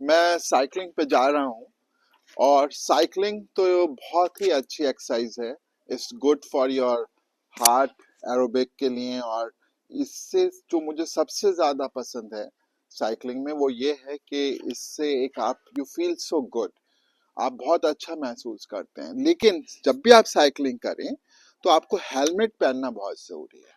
मैं साइकिलिंग पे जा रहा हूँ और साइकिलिंग तो बहुत ही अच्छी एक्सरसाइज है। It's good for your heart aerobic के लिए। और इससे जो मुझे सबसे ज़्यादा पसंद है साइकिलिंग में वो ये है कि इससे एक आप यू फील सो गुड, आप बहुत अच्छा महसूस करते हैं। लेकिन जब भी आप साइकिलिंग करें तो आपको हेलमेट पहनना बहुत ज़रूरी है।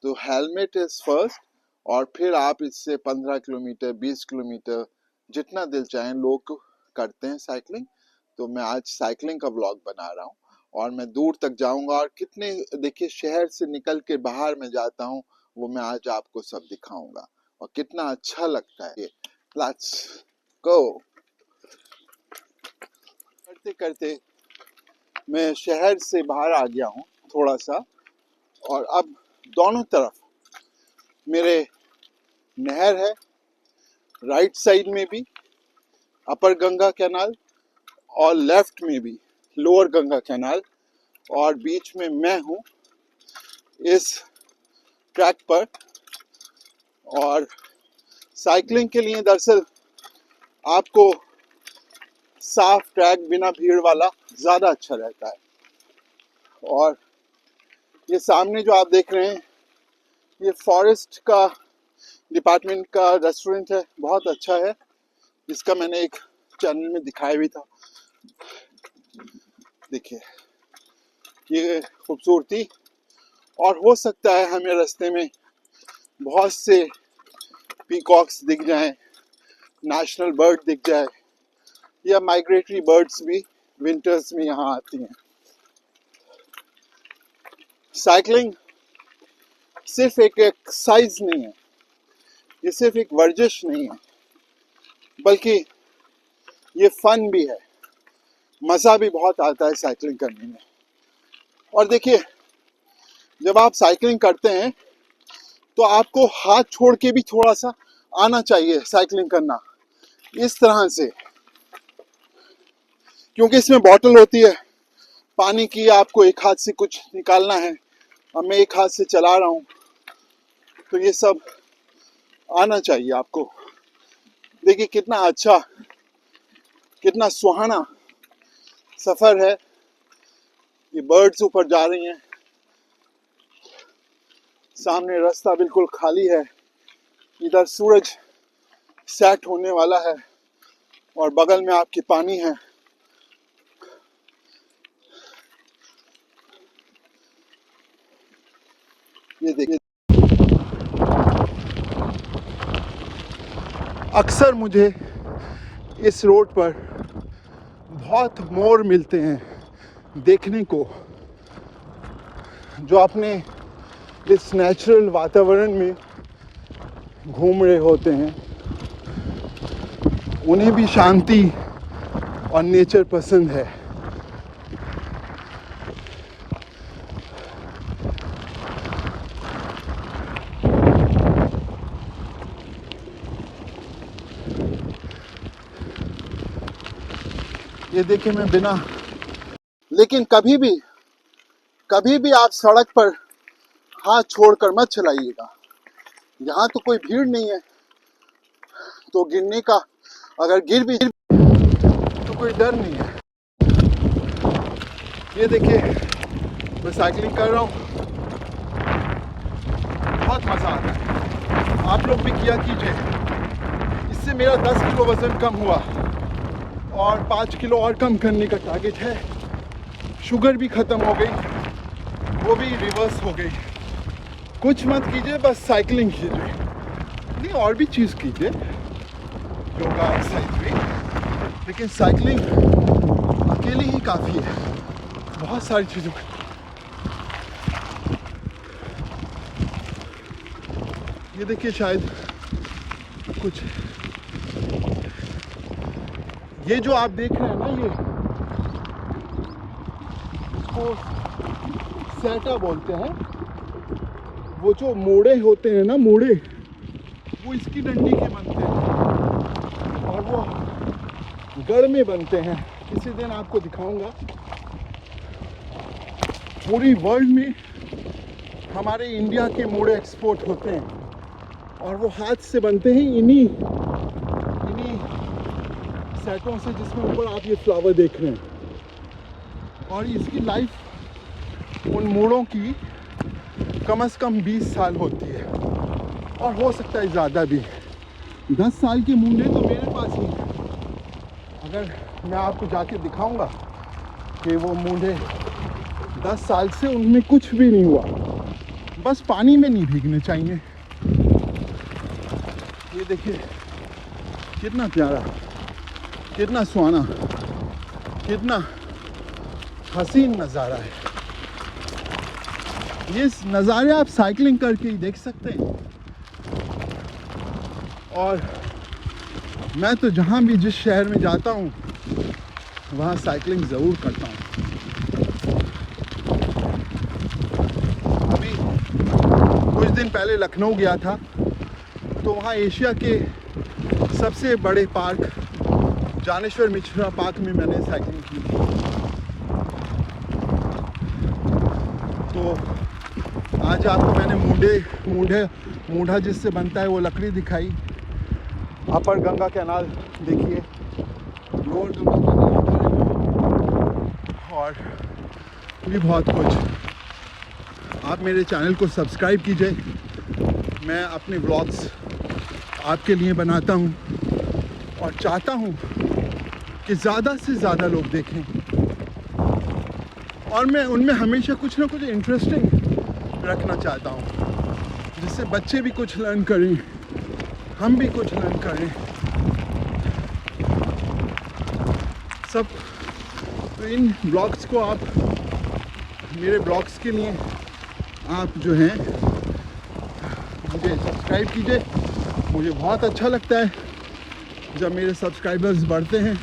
तो हेलमेट इज फर्स्ट, और फिर आप इससे 15 किलोमीटर 20 किलोमीटर जितना दिल चाहें लोग करते हैं साइकिलिंग। तो मैं आज साइकिलिंग का व्लॉग बना रहा हूँ और मैं दूर तक जाऊंगा और कितने देखिए शहर से निकल के बाहर में जाता हूँ वो मैं आज आपको सब दिखाऊंगा और कितना अच्छा लगता है। Let's go. करते करते मैं शहर से बाहर आ गया हूँ थोड़ा सा, और अब दोनों तरफ मेरे नहर है, राइट साइड में भी अपर गंगा कैनाल और लेफ्ट में भी लोअर गंगा कैनाल, और बीच में मैं हूँ इस ट्रैक पर। और साइकिलिंग के लिए दरअसल आपको साफ ट्रैक बिना भीड़ वाला ज़्यादा अच्छा रहता है। और ये सामने जो आप देख रहे हैं ये फॉरेस्ट का डिपार्टमेंट का रेस्टोरेंट है, बहुत अच्छा है। इसका मैंने एक चैनल में दिखाया भी था। देखिए ये खूबसूरती, और हो सकता है हमें रास्ते में बहुत से पीकॉक्स दिख जाएं, नेशनल बर्ड दिख जाए, या माइग्रेटरी बर्ड्स भी विंटर्स में यहाँ आती हैं। साइकिलिंग सिर्फ एक एक्सरसाइज नहीं है, ये सिर्फ एक वर्जिश नहीं है, बल्कि ये फन भी है। मज़ा भी बहुत आता है साइकिलिंग करने में। और देखिए जब आप साइकिलिंग करते हैं तो आपको हाथ छोड़ के भी थोड़ा सा आना चाहिए साइकिलिंग करना, इस तरह से, क्योंकि इसमें बॉटल होती है पानी की, आपको एक हाथ से कुछ निकालना है। अब मैं एक हाथ से चला रहा हूँ तो ये सब आना चाहिए आपको। देखिए कितना अच्छा, कितना सुहाना सफ़र है। ये बर्ड्स ऊपर जा रही हैं, सामने रास्ता बिल्कुल खाली है, इधर सूरज सेट होने वाला है और बगल में आपके पानी है। ये देखिए, अक्सर मुझे इस रोड पर बहुत मोर मिलते हैं देखने को, जो अपने इस नेचुरल वातावरण में घूम रहे होते हैं। उन्हें भी शांति और नेचर पसंद है। ये देखिए मैं बिना, लेकिन कभी भी आप सड़क पर हाथ छोड़कर मत चलाइएगा। यहाँ तो कोई भीड़ नहीं है, तो गिरने का, अगर गिर भी तो कोई डर नहीं है। ये देखिए मैं साइकिलिंग कर रहा हूँ, बहुत मज़ा आता है। आप लोग भी किया कीजिए। इससे मेरा 10 किलो वज़न कम हुआ और 5 किलो और कम करने का टारगेट है। शुगर भी ख़त्म हो गई, वो भी रिवर्स हो गई। कुछ मत कीजिए, बस साइकिलिंग कीजिए, नहीं और भी चीज़ कीजिए, योगा एक्सरसाइज भी, लेकिन साइकिलिंग अकेली ही काफ़ी है बहुत सारी चीज़ों में। ये देखिए शायद कुछ, ये जो आप देख रहे हैं ना, ये इसको सेटा बोलते हैं। वो जो मोड़े होते हैं ना, मोड़े वो इसकी डंडी के बनते हैं और वो गढ़ में बनते हैं। किसी दिन आपको दिखाऊंगा। पूरी वर्ल्ड में हमारे इंडिया के मोड़े एक्सपोर्ट होते हैं और वो हाथ से बनते हैं इन्हीं सेटों से जिसमें ऊपर आप ये फ्लावर देख रहे हैं। और इसकी लाइफ उन मूड़ों की कम से कम 20 साल होती है, और हो सकता है ज़्यादा भी। 10 साल के मूंडे तो मेरे पास ही हैं। अगर मैं आपको जाके दिखाऊंगा कि वो मूंडे 10 साल से उनमें कुछ भी नहीं हुआ, बस पानी में नहीं भीगने चाहिए। ये देखिए कितना प्यारा, कितना सुहाना, कितना हसीन नज़ारा है। ये नज़ारे आप साइकिलिंग करके ही देख सकते हैं। और मैं तो जहाँ भी जिस शहर में जाता हूँ वहाँ साइकिलिंग ज़रूर करता हूँ। अभी कुछ दिन पहले लखनऊ गया था, तो वहाँ एशिया के सबसे बड़े पार्क जानेश्वर मिश्रा पार्क में मैंने साइकिलिंग की। तो आज आपको मैंने मूढ़ा जिससे बनता है वो लकड़ी दिखाई। अपर गंगा कैनाल देखिए, लोअर गंगा कैनाल, और भी बहुत कुछ। आप मेरे चैनल को सब्सक्राइब कीजिए। मैं अपने व्लॉग्स आपके लिए बनाता हूँ और चाहता हूँ कि ज़्यादा से ज़्यादा लोग देखें, और मैं उनमें हमेशा कुछ ना कुछ इंटरेस्टिंग रखना चाहता हूँ, जिससे बच्चे भी कुछ लर्न करें, हम भी कुछ लर्न करें सब। तो इन ब्लॉग्स को आप, मेरे ब्लॉग्स के लिए आप जो हैं मुझे सब्सक्राइब कीजिए। मुझे बहुत अच्छा लगता है जब मेरे सब्सक्राइबर्स बढ़ते हैं,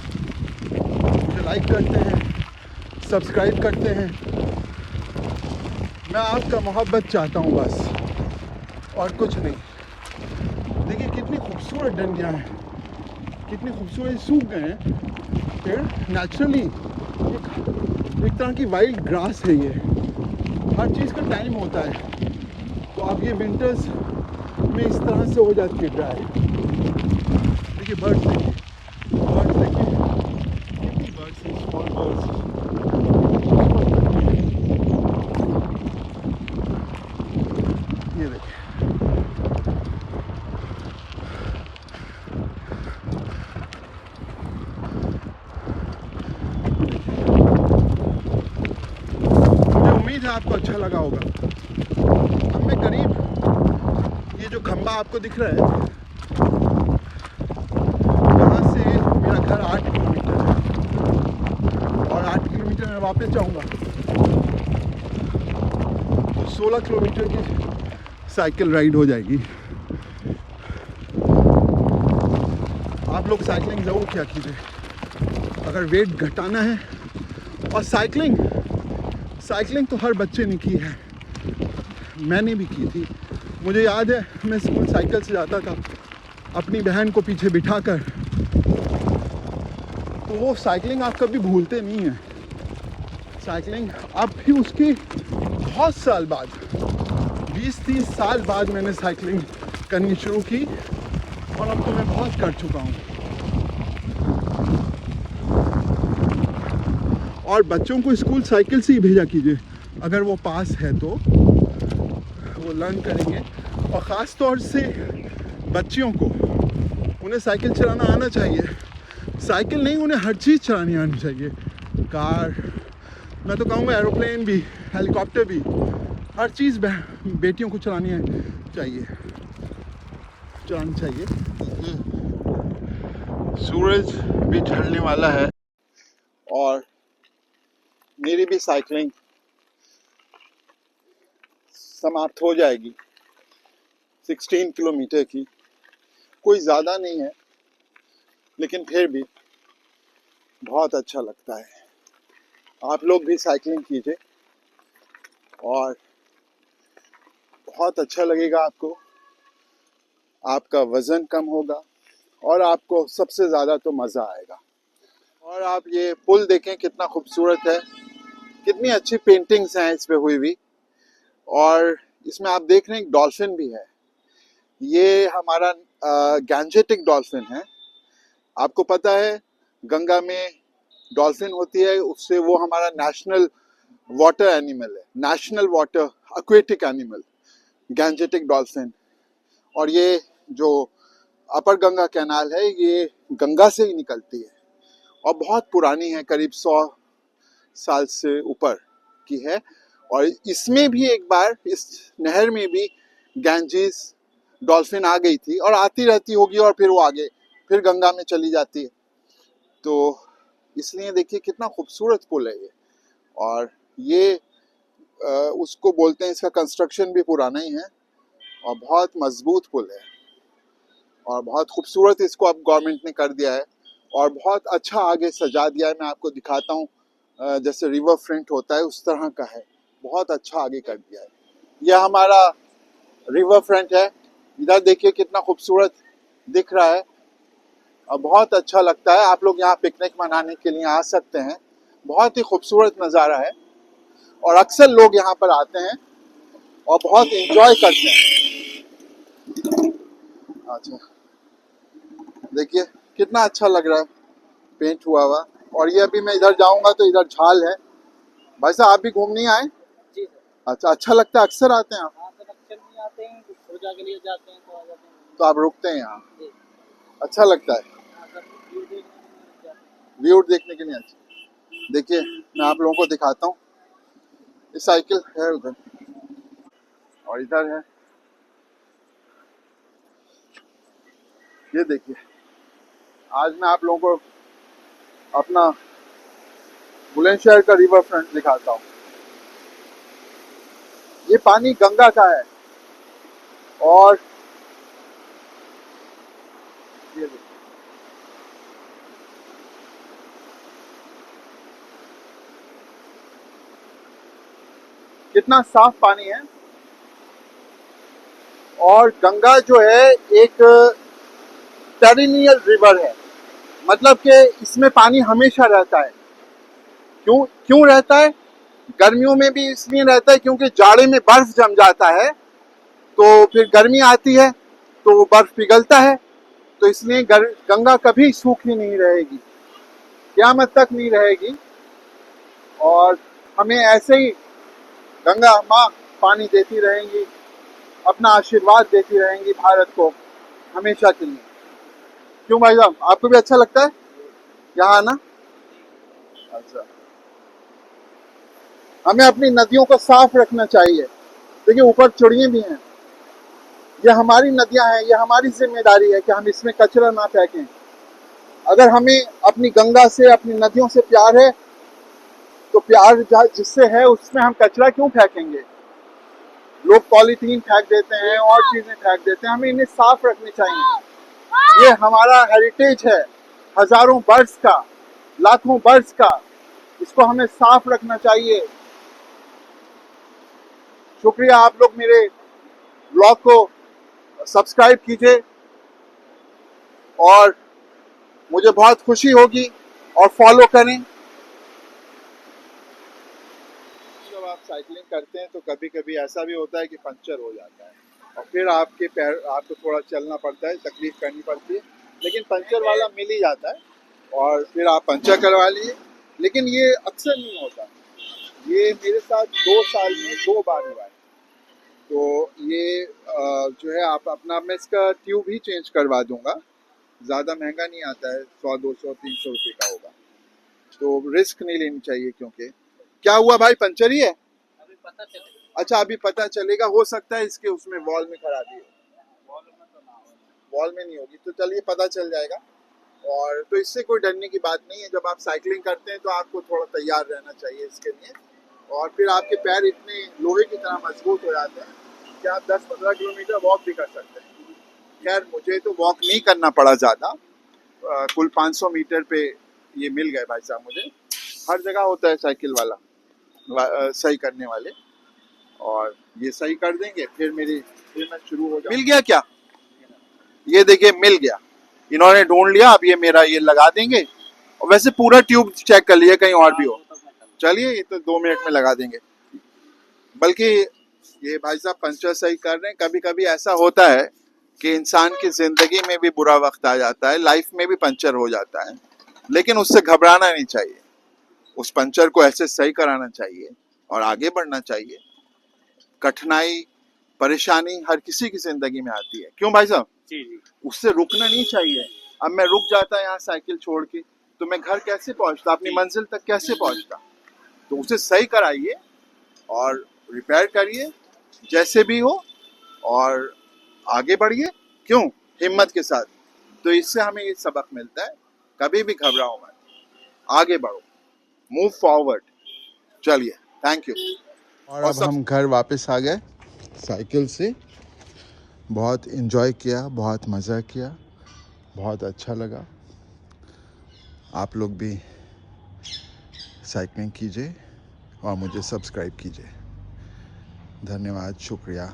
मुझे लाइक करते हैं, सब्सक्राइब करते हैं। मैं आपका मोहब्बत चाहता हूँ बस, और कुछ नहीं। देखिए कितनी खूबसूरत डंडियाँ हैं, कितनी खूबसूरत। सूख गए हैं पेड़ नेचुरली, एक तरह की वाइल्ड ग्रास है ये। हर चीज़ का टाइम होता है। तो अब ये विंटर्स में इस तरह से हो जाती है ड्राई। देखिए बर्ड्स देखिए, कितनी बर्ड्स हैं, स्मॉल बर्ड्स। ये देखिए मुझे उम्मीद है आपको अच्छा लगा होगा। अब मैं करीब, ये जो खंबा आपको दिख रहा है, यहाँ से मेरा घर 8 किलोमीटर है, और 8 किलोमीटर मैं वापस जाऊँगा तो 16 किलोमीटर की साइकिल राइड हो जाएगी। आप लोग साइकिलिंग ज़रूर किया कीजिए अगर वेट घटाना है। और साइकिलिंग तो हर बच्चे ने की है, मैंने भी की थी। मुझे याद है मैं स्कूल साइकिल से जाता था अपनी बहन को पीछे बिठाकर। तो वो साइकिलिंग आप कभी भूलते नहीं हैं। साइकिलिंग अब भी उसके बहुत साल बाद, 20-30 साल बाद मैंने साइकिलिंग करनी शुरू की, और अब तो मैं बहुत कर चुका हूँ। और बच्चों को स्कूल साइकिल से ही भेजा कीजिए, अगर वो पास है तो वो लर्न करेंगे। और ख़ास तौर से बच्चियों को, उन्हें साइकिल चलाना आना चाहिए। साइकिल नहीं, उन्हें हर चीज़ चलानी आनी चाहिए। कार, मैं तो कहूँगा एरोप्लेन भी, हेलीकॉप्टर भी, हर चीज़ बेटियों को चलानी चाहिए। सूरज भी ढलने वाला है, और मेरी भी साइकिलिंग समाप्त हो जाएगी। 16 किलोमीटर की, कोई ज़्यादा नहीं है, लेकिन फिर भी बहुत अच्छा लगता है। आप लोग भी साइकिलिंग कीजिए और बहुत अच्छा लगेगा आपको। आपका वज़न कम होगा और आपको सबसे ज़्यादा तो मज़ा आएगा। और आप ये पुल देखें कितना खूबसूरत है, कितनी अच्छी पेंटिंग्स हैं इस पे हुई हुई। और इसमें आप देख रहे हैं एक डॉल्फिन भी है। ये हमारा गैंजेटिक डॉल्फिन है। आपको पता है गंगा में डॉल्फिन होती है, उससे वो हमारा नेशनल वाटर एनिमल है, national water aquatic animal Gangetic dolphin. और ये जो अपर गंगा कैनाल है ये गंगा से ही निकलती है और बहुत पुरानी है, करीब 100 साल से ऊपर की है। और इसमें भी एक बार इस नहर में भी गैंजेस डॉल्फिन आ गई थी और आती रहती होगी और फिर वो आगे फिर गंगा में चली जाती है। तो इसलिए देखिए कितना खूबसूरत पुल है ये। और ये उसको बोलते हैं, इसका कंस्ट्रक्शन भी पुराना ही है और बहुत मजबूत पुल है और बहुत खूबसूरत इसको अब गवर्नमेंट ने कर दिया है और बहुत अच्छा आगे सजा दिया है। मैं आपको दिखाता हूँ, जैसे रिवर फ्रंट होता है उस तरह का है, बहुत अच्छा आगे कर दिया है। यह हमारा रिवर फ्रंट है, इधर देखिए कितना खूबसूरत दिख रहा है और बहुत अच्छा लगता है। आप लोग यहाँ पिकनिक मनाने के लिए आ सकते हैं, बहुत ही खूबसूरत नज़ारा है और अक्सर लोग यहाँ पर आते हैं और बहुत एंजॉय करते हैं। अच्छा देखिए कितना अच्छा लग रहा है पेंट हुआ हुआ। और ये अभी मैं इधर जाऊंगा तो इधर झाल है। भाई साहब आप भी घूमने आए? जी सर। अच्छा, अच्छा लगता है? अक्सर आते हैं आप? हाँ सर, अक्सर नहीं आते हैं, कुछ पूजा के लिए जाते हैं तो आ जाते हैं। तो आप रुकते हैं यहाँ? जी। अच्छा लगता है? हाँ सर, व्यू देखने के लिए जाते हैं। व्यू देखने के लिए? अच्छा देखिए मैं आप लोगों को दिखाता हूँ, ये साइकिल है उधर और इधर है, ये देखिए। आज मैं आप लोगों को अपना बुलंदशहर का रिवर फ्रंट दिखाता हूँ। ये पानी गंगा का है और ये देखिए कितना साफ पानी है। और गंगा जो है एक पेरिनियल रिवर है, मतलब कि इसमें पानी हमेशा रहता है। क्यों क्यों रहता है? गर्मियों में भी इसलिए रहता है क्योंकि जाड़े में बर्फ जम जाता है, तो फिर गर्मी आती है तो वो बर्फ पिघलता है, तो इसलिए गंगा कभी सूखी नहीं रहेगी, क़यामत तक नहीं रहेगी। और हमें ऐसे ही गंगा माँ पानी देती रहेंगी, अपना आशीर्वाद देती रहेंगी भारत को हमेशा के लिए। क्यों भाई साहब, आपको भी अच्छा लगता है यहाँ आना? अच्छा, हमें अपनी नदियों को साफ रखना चाहिए। देखिए ऊपर चिड़िया भी हैं, ये हमारी नदियां हैं, ये हमारी जिम्मेदारी है कि हम इसमें कचरा ना फेंकें। अगर हमें अपनी गंगा से, अपनी नदियों से प्यार है तो प्यार जिससे है उसमें हम कचरा क्यों फेंकेंगे? लोग पॉलीथीन फेंक देते हैं और चीजें फेंक देते हैं, हमें इन्हें साफ रखनी चाहिए। ये हमारा हेरिटेज है, हजारों वर्ष का, लाखों वर्ष का, इसको हमें साफ रखना चाहिए। शुक्रिया, आप लोग मेरे ब्लॉग को सब्सक्राइब कीजिए और मुझे बहुत खुशी होगी और फॉलो करें। जब आप साइकिलिंग करते हैं तो कभी कभी ऐसा भी होता है कि पंचर हो जाता है और फिर आपके पैर, आपको थोड़ा चलना पड़ता है, तकलीफ करनी पड़ती है, लेकिन पंचर वाला मिल ही जाता है और फिर आप पंचर करवा लिए। लेकिन ये अक्सर नहीं होता, ये मेरे साथ 2 साल में 2 बार हुआ है। तो ये जो है आप अपना, मैं इसका ट्यूब ही चेंज करवा दूंगा, ज़्यादा महंगा नहीं आता है, 100 200 300 रुपये का होगा, तो रिस्क नहीं लेनी चाहिए। क्योंकि क्या हुआ भाई, पंचर ही है? अभी पता चलेगा। अच्छा अभी पता चलेगा, हो सकता है इसके उसमें वॉल में खराबी हो। वॉल में तो ना हो। वॉल में नहीं होगी तो चलिए पता चल जाएगा। और तो इससे कोई डरने की बात नहीं है, जब आप साइकिलिंग करते हैं तो आपको थोड़ा तैयार रहना चाहिए इसके लिए। और फिर आपके पैर इतने लोहे की तरह मजबूत हो जाते हैं कि आप 10-15 किलोमीटर वॉक भी कर सकते हैं। खैर मुझे तो वॉक नहीं करना पड़ा ज़्यादा, कुल 500 मीटर पे ये मिल गए भाई साहब मुझे। हर जगह होता है साइकिल वाला सही करने वाले, और ये सही कर देंगे फिर फिर मैं शुरू हो जाऊँ। मिल गया क्या? ये देखिए मिल गया, इन्होंने ढूंढ लिया। अब ये मेरा ये लगा देंगे, और वैसे पूरा ट्यूब चेक कर लिया कहीं और भी हो। चलिए ये तो 2 मिनट में लगा देंगे। बल्कि ये भाई साहब पंचर सही कर रहे हैं। कभी कभी ऐसा होता है कि इंसान की जिंदगी में भी बुरा वक्त आ जाता है, लाइफ में भी पंचर हो जाता है, लेकिन उससे घबराना नहीं चाहिए, उस पंचर को ऐसे सही कराना चाहिए और आगे बढ़ना चाहिए। कठिनाई परेशानी हर किसी की जिंदगी में आती है, क्यों भाई साहब? जी जी उससे रुकना नहीं चाहिए। अब मैं रुक जाता यहाँ साइकिल छोड़ के तो मैं घर कैसे पहुंचता, अपनी मंजिल तक कैसे पहुंचता? तो उसे सही कराइए और रिपेयर करिए जैसे भी हो, और आगे बढ़िए। क्यों? हिम्मत के साथ। तो इससे हमें ये सबक मिलता है, कभी भी घबराओ मत, आगे बढ़ो, मूव फॉरवर्ड। चलिए, थैंक यू। और अब हम घर वापस आ गए साइकिल से। बहुत इन्जॉय किया, बहुत मज़ा किया, बहुत अच्छा लगा। आप लोग भी साइकिलिंग कीजिए और मुझे सब्सक्राइब कीजिए। धन्यवाद, शुक्रिया।